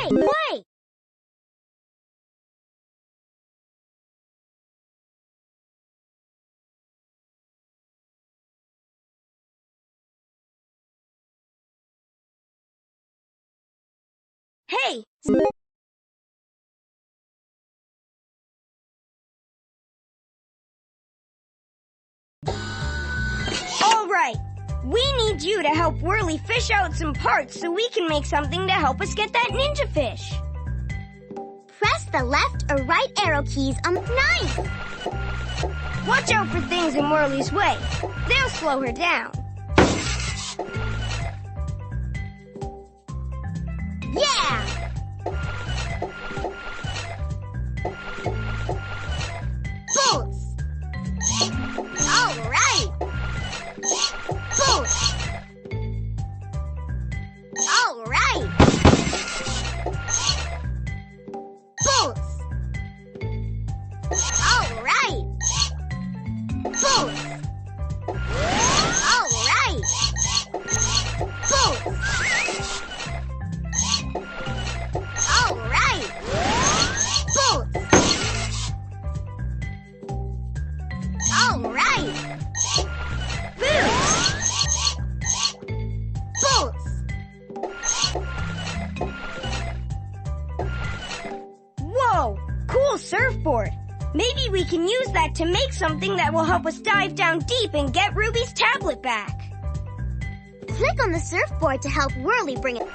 Play! Hey! All right. We need you to help Whirly fish out some parts so we can make something to help us get that ninja fish. Press the left or right arrow keys on the knife. Watch out for things in Whirly's way. They'll slow her down. Yeah! Bolts! All right! Bolts! All right! Bolts! All right! Bolts! All right! Bolts! All right! Bolts! All right! Bolts! Whoa! Cool surfboard. Maybe we can use that to make something that will help us dive down deep and get Ruby's tablet back. Click on the surfboard to help Whirly bring it.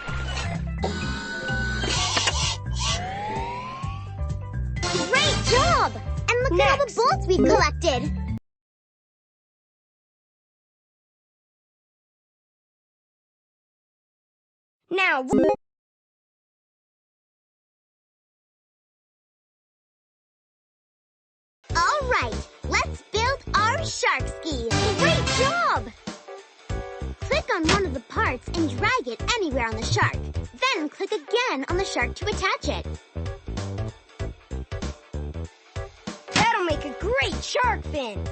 Great job! And look at all the Next. bolts we've collected. Now, All right, let's build our shark ski. Great job! Click on one of the parts and drag it anywhere on the shark. Then click again on the shark to attach it. that'll make a great shark fin.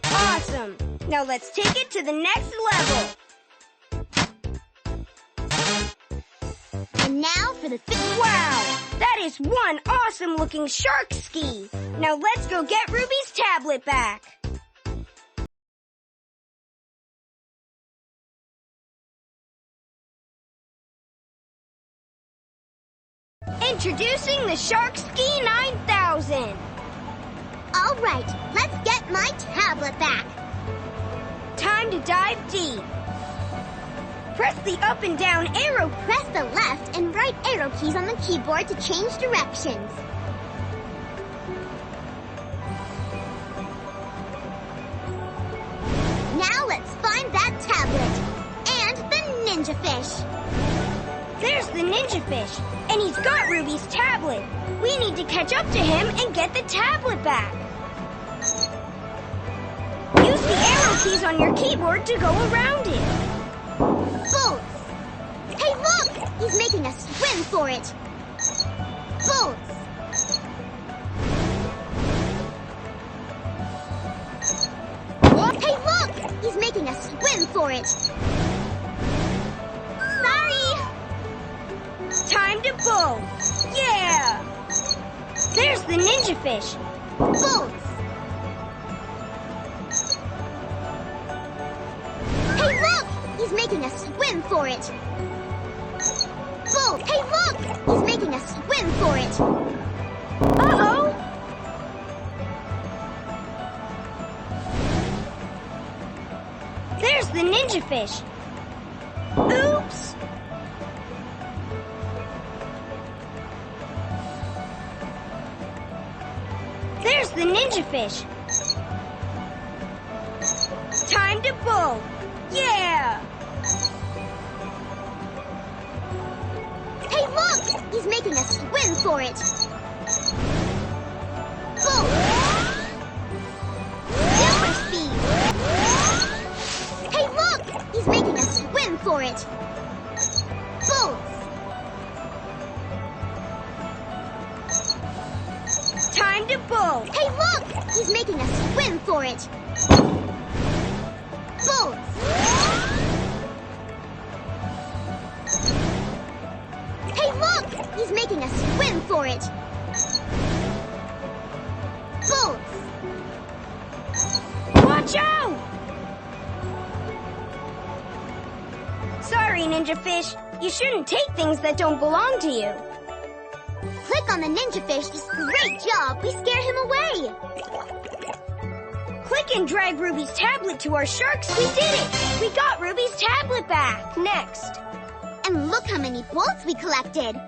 Awesome. Now let's take it to the next level. And now for the Wow! That is one awesome looking shark ski. Now let's go get Ruby's tablet back. Introducing the Shark Ski 9000. All right, let's get my tablet back. Time to dive deep. Press the up and down arrow. Press the left and right arrow keys on the keyboard to change directions. Now let's find that tablet and the ninja fish. There's the ninja fish, and he's got Ruby's tablet. We need to catch up to him and get the tablet back. Use the arrow keys on your keyboard to go around it. Bolts! Hey, look! He's making a swim for it. Bolts! Hey, look! He's making a swim for it. Sorry! Time to bowl. Yeah! There's the ninja fish. Bolts! Hey, look! He's making a swim for it. Bolts! Hey, look! He's making a swim for it. Uh-oh! There's the ninja fish. Oops! There's the ninja fish. Time to bowl. Yeah! Hey, look! He's making a swim for it. Boom! Super speed! Hey, look! He's making a swim for it. Bolts! Time to bowl. Hey, look! He's making a swim for it. Bolts! Hey, look! He's making us swim for it. Bolts! Watch out! Sorry, Ninja Fish. You shouldn't take things that don't belong to you. Click on the Ninja Fish. Great job! We scared him away. Click and drag Ruby's tablet to our sharks. We did it! We got Ruby's tablet back. Next. And look how many bolts we collected.